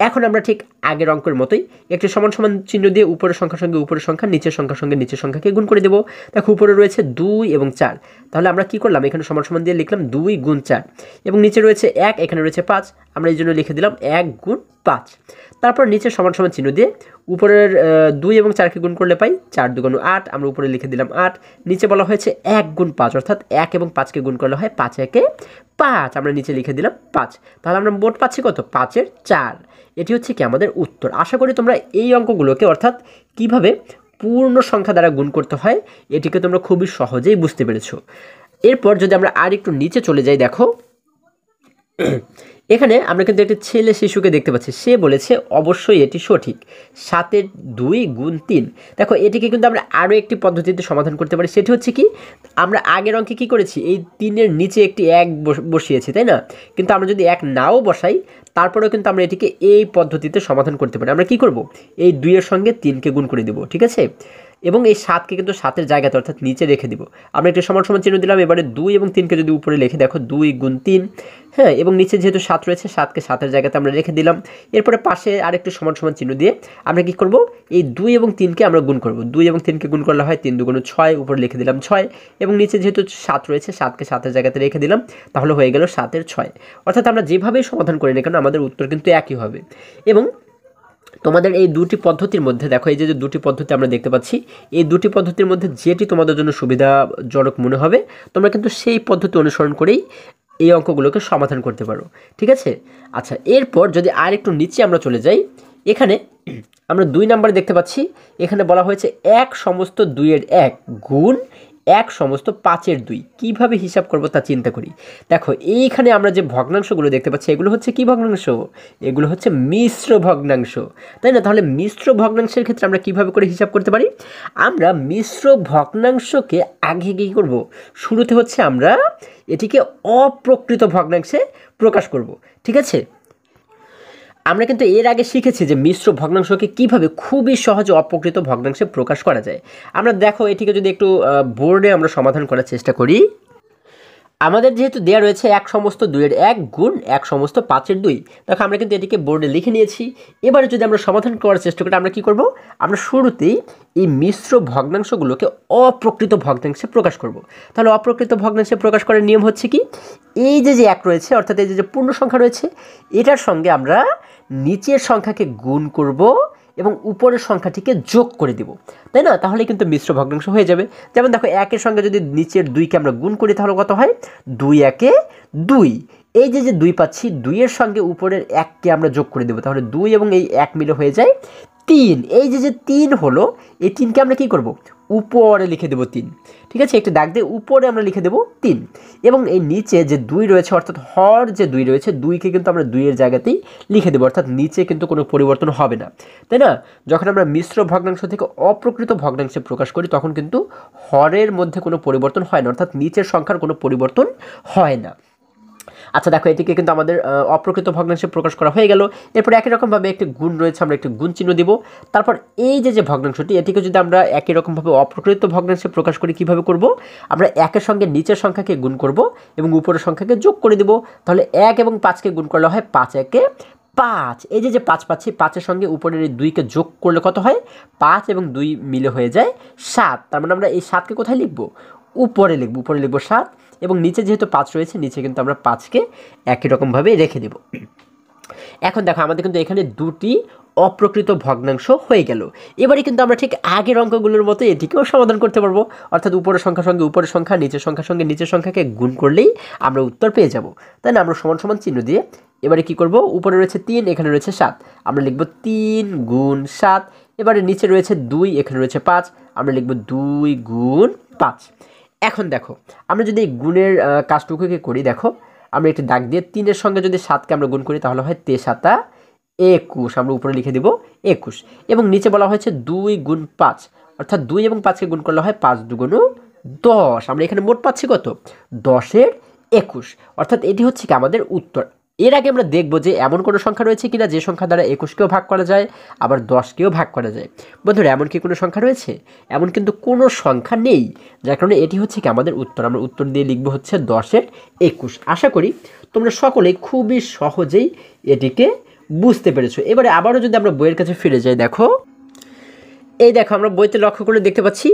এখন আমরা ঠিক আগের অঙ্কের মতোই একটি সমান সমান চিহ্ন দিয়ে উপরের সংখ্যার সঙ্গে উপরের সংখ্যা, নিচের সংখ্যার সঙ্গে নিচের সংখ্যাকে গুণ করে দেবো। দেখো উপরে রয়েছে 2 এবং 4, তাহলে আমরা কি করলাম? এখানে সমান সমান দিয়ে লিখলাম 2 গুণ 4, এবং নিচে রয়েছে 1, এখানে রয়েছে 5, আমরা এই জন্য লিখে দিলাম 1 গুণ 5। তারপর নিচে সমান সমান চিহ্ন দিয়ে উপরের 2 এবং 4কে গুণ করলে পাই 4 2 8, আমরা উপরে লিখে দিলাম 8। নিচে বলা হয়েছে 1 গুণ 5, অর্থাৎ 1 এবং 5কে গুণ করলে হয় 5 1 5, আমরা নিচে লিখে দিলাম 5। তাহলে আমরা মোট পাচ্ছি কত? 5 এর 4। এটি হচ্ছে কি আমাদের উত্তর। আশা করি তোমরা এই অঙ্কগুলোকে অর্থাৎ কিভাবে পূর্ণ সংখ্যা দ্বারা গুণ করতে হয় এটিকে তোমরা খুবই সহজেই বুঝতে পেরেছো। এরপর যদি আমরা আর একটু নিচে চলে যাই, দেখো এখানে আমরা কিন্তু একটি ছেলে শিশুকে দেখতে পাচ্ছি। সে বলেছে অবশ্যই এটি সঠিক, 7 2 গুণ 3। দেখো এটিকে কিন্তু আমরা আরও একটি পদ্ধতিতে সমাধান করতে পারি। সেটি হচ্ছে কি, আমরা আগের অঙ্কে কী করেছি, এই 3-এর নিচে একটি 1 বসিয়েছি, তাই না? কিন্তু আমরা যদি 1 নাও বসাই তারপরেও কিন্তু আমরা এটিকে এই পদ্ধতিতে সমাধান করতে পারি। আমরা কি করব, এই 2-এর সঙ্গে 3কে গুণ করে দেব, ঠিক আছে? এবং এই 7কে কিন্তু 7-এর জায়গাতে অর্থাৎ নিচে রেখে দিব। আমরা একটু সমান সমান চিহ্ন দিলাম। এবারে 2 এবং 3কে যদি উপরে লিখে দেখো 2 গুণ 3, হ্যাঁ, এবং নিচে যেহেতু 7 রয়েছে 7কে 7-এর জায়গাতে আমরা রেখে দিলাম। এরপরে পাশে আরেকটু সমান সমান চিহ্ন দিয়ে আমরা কি করব, এই 2 এবং 3কে আমরা গুণ করব। 2 এবং 3কে গুণ করলে হয় 3 2 গুণ 6, উপরে লিখে দিলাম 6, এবং নিচে যেহেতু 7 রয়েছে 7কে 7-এর জায়গাতে রেখে দিলাম, তাহলে হয়ে গেল 7 6। অর্থাৎ আমরা যেভাবেই সমাধান করি না কেন আমাদের উত্তর কিন্তু একই হবে। এবং তোমাদের এই দুটি পদ্ধতির মধ্যে দেখো, এই যে দুটি পদ্ধতি আমরা দেখতে পাচ্ছি, এই দুটি পদ্ধতির মধ্যে যেটি তোমাদের জন্য সুবিধাজনক মনে হবে তোমরা কিন্তু সেই পদ্ধতি অনুসরণ করেই এই অঙ্কগুলোকে সমাধান করতে পারো, ঠিক আছে? আচ্ছা, এরপর যদি আর একটু নিচে আমরা চলে যাই, এখানে আমরা 2 নম্বরে দেখতে পাচ্ছি। এখানে বলা হয়েছে 1 সমস্ত 2-এর 1 গুণ 1 সমস্ত 5-এর 2 কীভাবে হিসাব করব তা চিন্তা করি। দেখো এইখানে আমরা যে ভগ্নাংশগুলো দেখতে পাচ্ছি এগুলো হচ্ছে কি ভগ্নাংশ? এগুলো হচ্ছে মিশ্র ভগ্নাংশ, তাই না? তাহলে মিশ্র ভগ্নাংশের ক্ষেত্রে আমরা কিভাবে করে হিসাব করতে পারি? আমরা মিশ্র ভগ্নাংশকে আগে কী করব, শুরুতে হচ্ছে আমরা এটিকে অপ্রকৃত ভগ্নাংশে প্রকাশ করব, ঠিক আছে? আমরা কিন্তু এর আগে শিখেছি যে মিশ্র ভগ্নাংশকে কিভাবে খুবই সহজে অপ্রকৃত ভগ্নাংশে প্রকাশ করা যায়। আমরা দেখো এটিকে যদি একটু বোর্ডে আমরা সমাধান করার চেষ্টা করি। আমাদের যেহেতু দেওয়া রয়েছে 1 সমস্ত 2-এর 1 গুণ 1 সমস্ত 5-এর 2, দেখো আমরা কিন্তু এটিকে বোর্ডে লিখে নিয়েছি। এবারে যদি আমরা সমাধান করার চেষ্টা করি আমরা কি করব, আমরা শুরুতেই এই মিশ্র ভগ্নাংশগুলোকে অপ্রকৃত ভগ্নাংশে প্রকাশ করব। তাহলে অপ্রকৃত ভগ্নাংশে প্রকাশ করার নিয়ম হচ্ছে কি, এই যে 1 রয়েছে অর্থাৎ এই যে পূর্ণ সংখ্যা রয়েছে এটার সঙ্গে আমরা নিচের সংখ্যাকে গুণ করব এবং উপরের সংখ্যাটিকে যোগ করে দিব, তাই না? তাহলে কিন্তু মিশ্র ভগ্নাংশ হয়ে যাবে। যেমন দেখো 1-এর সঙ্গে যদি নিচের 2কে আমরা গুণ করি তাহলে কত হয়, 2 1 2। এই যে 2 পাচ্ছি, 2-এর সঙ্গে উপরের 1কে আমরা যোগ করে দেবো, তাহলে 2 এবং এই 1 মিলে হয়ে যায় 3। এই যে 3 হলো, এই 3কে আমরা কী করব, উপরে লিখে দেবো 3, ঠিক আছে? একটু দাগ দিয়ে উপরে আমরা লিখে দেবো 3। এবং এই নিচে যে 2 রয়েছে অর্থাৎ হর যে 2 রয়েছে 2কে কিন্তু আমরা 2-এর জায়গাতেই লিখে দেবো, অর্থাৎ নিচে কিন্তু কোনো পরিবর্তন হবে না, তাই না? যখন আমরা মিশ্র ভগ্নাংশ থেকে অপ্রকৃত ভগ্নাংশে প্রকাশ করি তখন কিন্তু হরের মধ্যে কোনো পরিবর্তন হয় না, অর্থাৎ নিচের সংখ্যার কোনো পরিবর্তন হয় না। আচ্ছা দেখো এটিকে কিন্তু আমাদের অপ্রকৃত ভগ্নাংশে প্রকাশ করা হয়ে গেল। এরপর একই রকমভাবে একটি গুণ রয়েছে, আমরা একটি গুণ চিহ্ন দিব। তারপর এই যে ভগ্নাংশটি এটিকে যদি আমরা একই রকমভাবে অপ্রকৃত ভগ্নাংশে প্রকাশ করি কীভাবে করব, আমরা 1-এর সঙ্গে নিচের সংখ্যাকে গুণ করব এবং উপরের সংখ্যাকে যোগ করে দেব। তাহলে 1 এবং 5কে গুণ করলে হয় 5 1 5। এই যে 5 পাচ্ছি, 5-এর সঙ্গে উপরের এই 2কে যোগ করলে কত হয়, 5 এবং 2 মিলে হয়ে যায় 7। তার মানে আমরা এই 7কে কোথায় লিখব, উপরে লিখব, উপরে লিখব 7। এবং নিচে যেহেতু 5 রয়েছে নিচে কিন্তু আমরা 5কে একই রকমভাবে রেখে দেব। এখন দেখো আমাদের কিন্তু এখানে 2টি অপ্রকৃত ভগ্নাংশ হয়ে গেল। এবারে কিন্তু আমরা ঠিক আগের অঙ্কগুলোর মতো এটিকেও সমাধান করতে পারবো, অর্থাৎ উপরের সংখ্যার সঙ্গে উপরের সংখ্যা, নিচের সংখ্যার সঙ্গে নিচের সংখ্যাকে গুণ করলেই আমরা উত্তর পেয়ে যাব, তাই না? আমরা সমান সমান চিহ্ন দিয়ে এবারে কি করব, উপরে রয়েছে 3, এখানে রয়েছে 7, আমরা লিখব 3 গুণ 7। এবারে নিচে রয়েছে 2, এখানে রয়েছে 5, আমরা লিখব 2 গুণ 5। এখন দেখো আমরা যদি এই গুণের কাজটুকুকে করি, দেখো আমরা একটি দাগ দিয়ে 3-এর সঙ্গে যদি 7কে আমরা গুণ করি তাহলে হয় 3 7 21, আমরা উপরে লিখে দেব 21। এবং নিচে বলা হয়েছে 2 গুণ 5, অর্থাৎ 2 এবং 5কে গুণ করলে হয় 5 2 গুণ 10, আমরা এখানে মোট পাচ্ছি কত, 10-এর 21, অর্থাৎ এটি হচ্ছে কি আমাদের উত্তর। এর আগে আমরা দেখব যে এমন কোনো সংখ্যা রয়েছে কিনা যে সংখ্যা দ্বারা 21কেও ভাগ করা যায় আবার 10কেও ভাগ করা যায়। বন্ধুরা এমন কি কোনো সংখ্যা রয়েছে? এমন কিন্তু কোনো সংখ্যা নেই, যার কারণে এটি হচ্ছে কি আমাদের উত্তর। আমরা উত্তর দিয়ে লিখব হচ্ছে 10-এর 21। আশা করি তোমরা সকলেই খুবই সহজেই এটিকে বুঝতে পেরেছো। এবারে আবারও যদি আমরা বইয়ের কাছে ফিরে যাই, দেখো এই দেখো আমরা বইতে লক্ষ্য করে দেখতে পাচ্ছি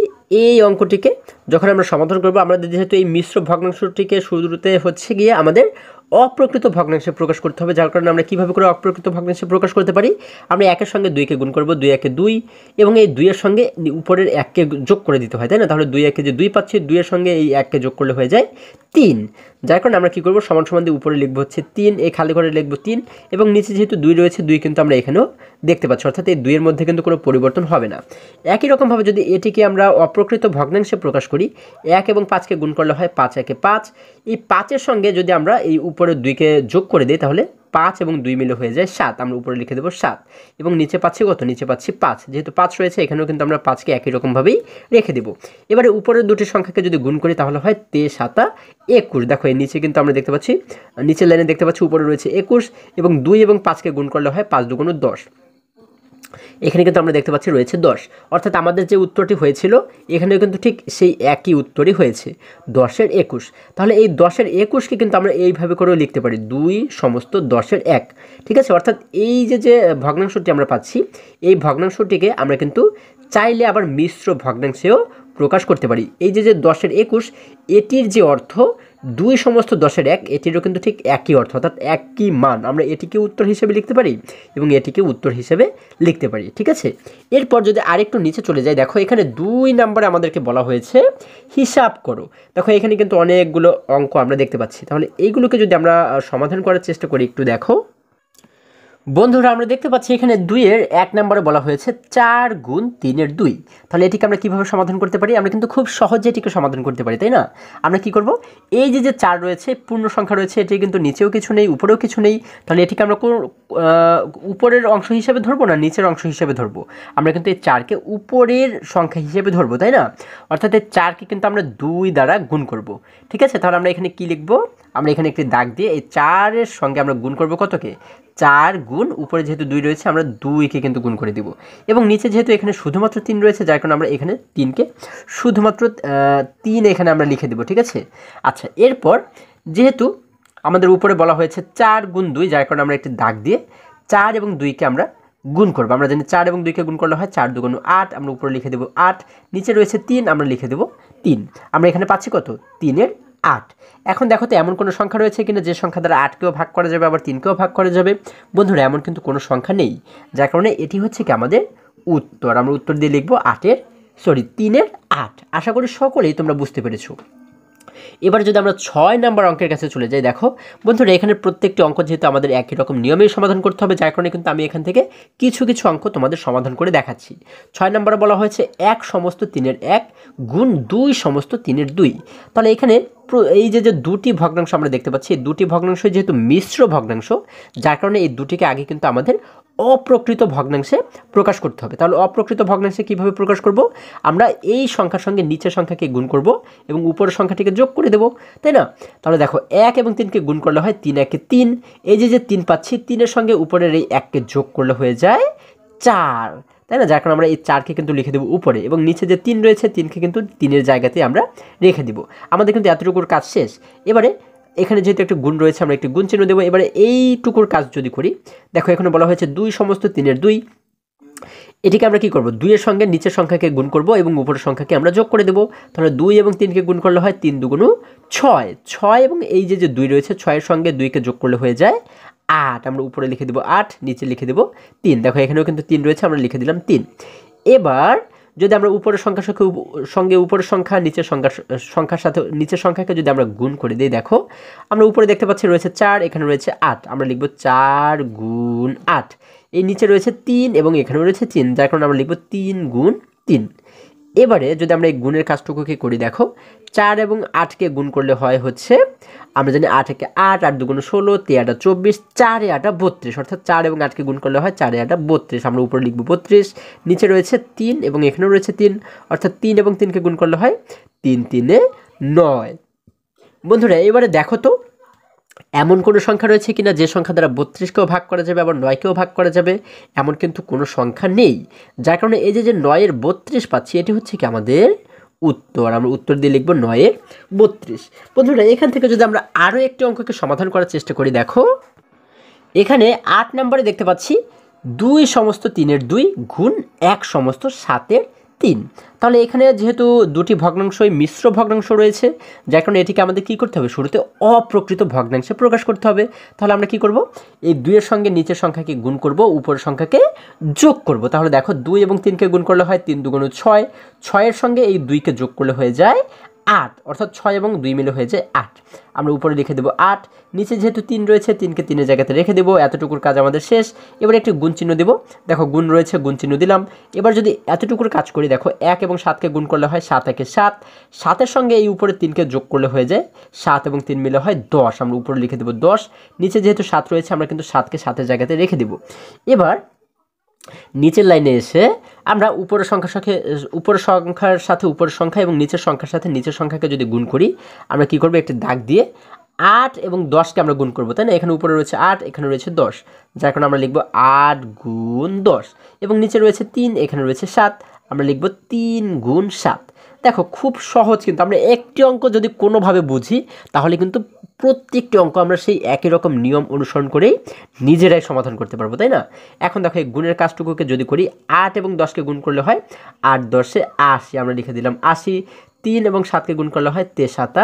এই অঙ্কটিকে যখন আমরা সমাধান করব, আমাদের যেহেতু এই মিশ্র ভগ্নাংশটিকে শুরুতে হচ্ছে গিয়ে আমাদের অপ্রকৃত ভগ্নাংশে প্রকাশ করতে হবে। যার কারণে আমরা কীভাবে করে অপ্রকৃত ভগ্নাংশে প্রকাশ করতে পারি, আমরা একের সঙ্গে 2কে গুণ করব, 2 একে 2, এবং এই 2 এর সঙ্গে উপরের 1কে যোগ করে দিতে হয়, তাই না? তাহলে 2 একে যে 2 পাচ্ছি, 2 এর সঙ্গে এই 1কে যোগ করলে হয়ে যায় 3। যার কারণে আমরা কী করবো, সমান সমান দিয়ে উপরে লিখবো হচ্ছে 3, এই খালি ঘরে লিখবো 3, এবং নিচে যেহেতু 2 রয়েছে, 2 কিন্তু আমরা এখানেও দেখতে পাচ্ছি, অর্থাৎ এই 2 এর মধ্যে কিন্তু কোনো পরিবর্তন হবে না। একই রকমভাবে যদি এটিকে আমরা অপ্রকৃত ভগ্নাংশে প্রকাশ করি, 1 এবং 5কে গুণ করলে হয় 5 একে 5, এই 5-এর সঙ্গে যদি আমরা এই উপরে 2কে যোগ করে দিই, তাহলে 5 এবং 2 মিলে হয়ে যায় 7, আমরা উপরে লিখে দেবো 7, এবং নিচে পাচ্ছি কত, নিচে পাচ্ছি 5, যেহেতু 5 রয়েছে এখানেও কিন্তু আমরা 5কে একই রকমভাবেই রেখে দেবো। এবারে উপরের দুটি সংখ্যাকে যদি গুণ করি, তাহলে হয় 3 × 7 = 21। দেখো এই নিচে কিন্তু আমরা দেখতে পাচ্ছি, নিচের লাইনে দেখতে পাচ্ছি উপরে রয়েছে 21, এবং 2 এবং 5কে গুণ করলে হয় 5 × 2 = 10। এখানে কিন্তু আমরা দেখতে পাচ্ছি রয়েছে 10, অর্থাৎ আমাদের যে উত্তরটি হয়েছিল এখানেও কিন্তু ঠিক সেই একই উত্তরই হয়েছে, 10 এর 21। তাহলে এই 10 এর 21কে কিন্তু আমরা এইভাবে করেও লিখতে পারি, 2 সমস্ত 10 এর 1, ঠিক আছে? অর্থাৎ এই যে ভগ্নাংশটি আমরা পাচ্ছি, এই ভগ্নাংশটিকে আমরা কিন্তু চাইলে আবার মিশ্র ভগ্নাংশেও প্রকাশ করতে পারি। এই যে 10 এর 21, এটির যে অর্থ 2 সমস্ত 10 এর 1, এটিরও কিন্তু ঠিক একই অর্থ, অর্থাৎ একই মান। আমরা এটিকে উত্তর হিসেবে লিখতে পারি এবং এটিকে উত্তর হিসেবে লিখতে পারি, ঠিক আছে? এরপর যদি আরেকটু নিচে চলে যাই, দেখো এখানে 2 নম্বরে আমাদেরকে বলা হয়েছে হিসাব করো। দেখো এখানে কিন্তু অনেকগুলো অঙ্ক আমরা দেখতে পাচ্ছি, তাহলে এইগুলোকে যদি আমরা সমাধান করার চেষ্টা করি, একটু দেখো বন্ধুরা, আমরা দেখতে পাচ্ছি এখানে 2 এর 1 নম্বরে বলা হয়েছে 4 × 3 এর 2। তাহলে এটিকে আমরা কীভাবে সমাধান করতে পারি? আমরা কিন্তু খুব সহজে এটিকে সমাধান করতে পারি, তাই না? আমরা কি করব, এই যে 4 রয়েছে, পূর্ণ সংখ্যা রয়েছে, এটি কিন্তু নিচেও কিছু নেই, উপরেও কিছু নেই, তাহলে এটিকে আমরা উপরের অংশ হিসেবে ধরবো না নিচের অংশ হিসেবে ধরবো? আমরা কিন্তু এই 4কে উপরের সংখ্যা হিসেবে ধরবো, তাই না? অর্থাৎ এই 4কে কিন্তু আমরা 2 দ্বারা গুণ করব, ঠিক আছে? তাহলে আমরা এখানে কি লিখবো, আমরা এখানে একটি দাগ দিয়ে এই 4 এর সঙ্গে আমরা গুণ করব কতকে, 4 গুণ উপরে যেহেতু 2 রয়েছে, আমরা 2কে কিন্তু গুণ করে দিব, এবং নিচে যেহেতু এখানে শুধুমাত্র 3 রয়েছে, যার কারণে আমরা এখানে 3কে শুধুমাত্র 3 এখানে আমরা লিখে দেব, ঠিক আছে? আচ্ছা, এরপর যেহেতু আমাদের উপরে বলা হয়েছে 4 × 2, যার কারণে আমরা একটি দাগ দিয়ে 4 এবং 2কে আমরা গুণ করবো। আমরা জানি 4 এবং 2কে গুণ করলে হয় 4 × 2 = 8, আমরা উপরে লিখে দেবো 8, নিচে রয়েছে 3, আমরা লিখে দেবো 3, আমরা এখানে পাচ্ছি কত, 3 এর 8। এখন দেখো তো এমন কোনো সংখ্যা রয়েছে কিনা যে সংখ্যা দ্বারা 8কেও ভাগ করা যাবে, আবার 3কেও ভাগ করা যাবে? বন্ধুরা, এমন কিন্তু কোনো সংখ্যা নেই, যার কারণে এটি হচ্ছে কি আমাদের উত্তর। আমরা উত্তর দিয়ে লিখবো 3 এর 8। আশা করি সকলেই তোমরা বুঝতে পেরেছো। এবার যদি আমরা 6 নম্বর অঙ্কের কাছে চলে যাই, দেখো বন্ধুরা, এখানে প্রত্যেকটি অঙ্ক যেহেতু আমাদের একই রকম নিয়মেই সমাধান করতে হবে, যার কারণে কিন্তু আমি এখান থেকে কিছু কিছু অঙ্ক তোমাদের সমাধান করে দেখাচ্ছি। 6 নম্বরে বলা হয়েছে 1 সমস্ত 3 এর 1 গুণ 2 সমস্ত 3 এর 2। তাহলে এখানে এই যে দুটি ভগ্নাংশ আমরা দেখতে পাচ্ছি, এই দুটি ভগ্নাংশ যেহেতু মিশ্র ভগ্নাংশ, যার কারণে এই দুটিকে আগে কিন্তু আমাদের অপ্রকৃত ভগ্নাংশে প্রকাশ করতে হবে। তাহলে অপ্রকৃত ভগ্নাংশে কিভাবে প্রকাশ করব? আমরা এই সংখ্যার সঙ্গে নিচের সংখ্যাকে গুণ করব এবং উপরের সংখ্যাটিকে যোগ করে দেব, তাই না? তাহলে দেখো 1 এবং 3কে গুণ করলে হয় 3 একে 3, এই যে 3 পাচ্ছি, 3-এর সঙ্গে উপরের এই 1কে যোগ করলে হয়ে যায় 4, তাই না? যার কারণে আমরা এই 4কে কিন্তু লিখে দেবো উপরে, এবং নিচে যে 3 রয়েছে 3কে কিন্তু 3-এর জায়গাতে আমরা রেখে দিব। আমাদের কিন্তু এতটুকুর কাজ শেষ। এবারে এখানে যেহেতু একটা গুণ রয়েছে, আমরা একটি গুণ চিহ্ন দেবো। এবারে এইটুকুর কাজ যদি করি, দেখো এখানে বলা হয়েছে 2 সমস্ত 3 এর 2। এটিকে আমরা কি করব, 2 এর সঙ্গে নিচের সংখ্যাকে গুণ করব এবং উপরের সংখ্যাকে আমরা যোগ করে দেব। তাহলে 2 এবং 3কে গুণ করলে হয় 3 2 × 6, 6 এবং এই যে 2 রয়েছে, 6 এর সঙ্গে 2কে যোগ করলে হয়ে যায় 8, আমরা উপরে লিখে দেব 8, নিচে লিখে দেব 3। দেখো এখানেও কিন্তু 3 রয়েছে, আমরা লিখে দিলাম 3। এবার যদি আমরা উপরের সংখ্যার সঙ্গে উপরের সংখ্যা সংখ্যার সাথে নিচের সংখ্যাকে যদি আমরা গুণ করে দিই, দেখো আমরা উপরে দেখতে পাচ্ছি রয়েছে 4, এখানে রয়েছে 8, আমরা লিখব 4 × 8। এই নিচে রয়েছে 3 এবং এখানেও রয়েছে 3, যার কারণে আমরা লিখব 3 × 3। এবারে যদি আমরা এই গুণের কাজটুকুকে করি, দেখো 4 এবং 8কে গুণ করলে হয় হচ্ছে, আমরা জানি 8 একে 8, 8 2 × 16, 3 8 24, 4 8 32, অর্থাৎ 4 এবং 8কে গুণ করলে হয় 4 8 32, আমরা উপরে লিখব 32, নিচে রয়েছে 3 এবং এখানেও রয়েছে 3, অর্থাৎ 3 এবং 3কে গুণ করলে হয় 3 3 9। বন্ধুরা, এবারে দেখো তো এমন কোনো সংখ্যা রয়েছে কিনা যে সংখ্যা দ্বারা 32কেও ভাগ করা যাবে, আবার 9কেও ভাগ করা যাবে? এমন কিন্তু কোনো সংখ্যা নেই, যার কারণে এই যে 9 এর 32 পাচ্ছি, এটি হচ্ছে কি আমাদের উত্তর। আমরা উত্তর দিয়ে লিখব 9 এর 32। বন্ধুরা, এখান থেকে যদি আমরা আরও একটি অঙ্ককে সমাধান করার চেষ্টা করি, দেখো এখানে 8 নম্বরে দেখতে পাচ্ছি 2 সমস্ত 3 এর 2 গুণ 1 সমস্ত 7 এর 3। তাহলে এখানে যেহেতু দুটি ভগ্নাংশই মিশ্র ভগ্নাংশ রয়েছে, যার কারণে এটিকে আমাদের কী করতে হবে, শুরুতে অপ্রকৃত ভগ্নাংশে প্রকাশ করতে হবে। তাহলে আমরা কি করব, এই 2-এর সঙ্গে নিচের সংখ্যাকে গুণ করব, উপরের সংখ্যাকে যোগ করব। তাহলে দেখো 2 এবং 3কে গুণ করলে হয় 3 2 6, 6-এর সঙ্গে এই 2কে যোগ করলে হয়ে যায় 8, অর্থাৎ 6 এবং 2 মিলে হয়ে যায় 8। আমরা উপরে লিখে দেবো 8, নিচে যেহেতু 3 রয়েছে 3কে 3-এর জায়গাতে রেখে দেবো, এতটুকুর কাজ আমাদের শেষ। এবার একটি গুণ চিহ্ন দেবো, দেখো গুণ রয়েছে, গুণ চিহ্ন দিলাম। এবার যদি এতটুকুর কাজ করি, দেখো 1 এবং 7কে গুণ করলে হয় 7 1 7, 7-এর সঙ্গে এই উপরে 3কে যোগ করলে হয়ে যায় 7 এবং 3 মিলে হয় 10, আমরা উপরে লিখে দেবো 10। নিচে যেহেতু 7 রয়েছে আমরা কিন্তু 7কে 7-এর জায়গাতে রেখে দেবো। এবার নিচের লাইনে এসে আমরা উপরের সংখ্যার সাথে উপরের সংখ্যা এবং নিচের সংখ্যার সাথে নিচের সংখ্যাকে যদি গুণ করি, আমরা কি করব, একটি দাগ দিয়ে 8 এবং 10কে আমরা গুণ করব, তাই না? এখানে উপরে রয়েছে 8, এখানে রয়েছে 10, যার কারণে আমরা লিখব 8 গুণ 10, এবং নিচে রয়েছে 3, এখানে রয়েছে 7, আমরা লিখব 3 গুণ 7। দেখো খুব সহজ, কিন্তু আমরা একটি অঙ্ক যদি কোনোভাবে বুঝি তাহলে কিন্তু প্রত্যেকটি অঙ্ক আমরা সেই একই রকম নিয়ম অনুসরণ করেই নিজেরাই সমাধান করতে পারবো, তাই না? এখন দেখো এই গুণের কাজটুকুকে যদি করি, 8 এবং 10কে গুণ করলে হয় 8 10 80, আমরা লিখে দিলাম 80। 3 এবং 7কে গুণ করলে হয় 3 7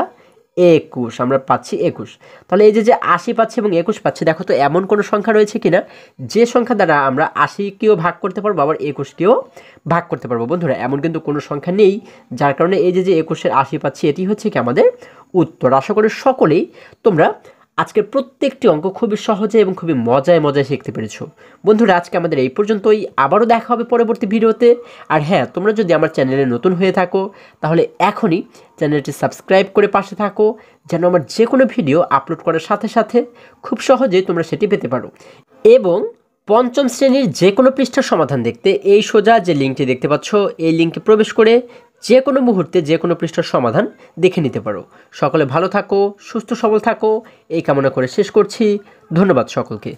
21, আমরা পাচ্ছি 21। তাহলে এই যে 80 পাচ্ছি এবং 21 পাচ্ছি, দেখো তো এমন কোনো সংখ্যা রয়েছে কিনা যে সংখ্যা দ্বারা আমরা 80কেও ভাগ করতে পারবো, আবার 21কেও ভাগ করতে পারবো। বন্ধুরা এমন কিন্তু কোনো সংখ্যা নেই, যার কারণে এই যে 21-এর 80 পাচ্ছি, এটি হচ্ছে কি আমাদের উত্তর। আশা করি সকলেই তোমরা আজকের প্রত্যেকটি অঙ্ক খুবই সহজে এবং খুবই মজায় মজায় শিখতে পেরেছো। বন্ধুরা আজকে আমাদের এই পর্যন্তই, আবারও দেখা হবে পরবর্তী ভিডিওতে। আর হ্যাঁ, তোমরা যদি আমার চ্যানেলে নতুন হয়ে থাকো তাহলে এখনই চ্যানেলটি সাবস্ক্রাইব করে পাশে থাকো, যেন আমার যে কোনো ভিডিও আপলোড করার সাথে সাথে খুব সহজেই তোমরা সেটি পেতে পারো। এবং পঞ্চম শ্রেণীর যে কোনো পৃষ্ঠার সমাধান দেখতে এই সোজা যে লিঙ্কটি দেখতে পাচ্ছ, এই লিঙ্কে প্রবেশ করে যে কোনো মুহূর্তে যে কোনো পৃষ্ঠার সমাধান দেখে নিতে পারো। সকলে ভালো থাকো, সুস্থ সবল থাকো, এই কামনা করে শেষ করছি। ধন্যবাদ সকলকে।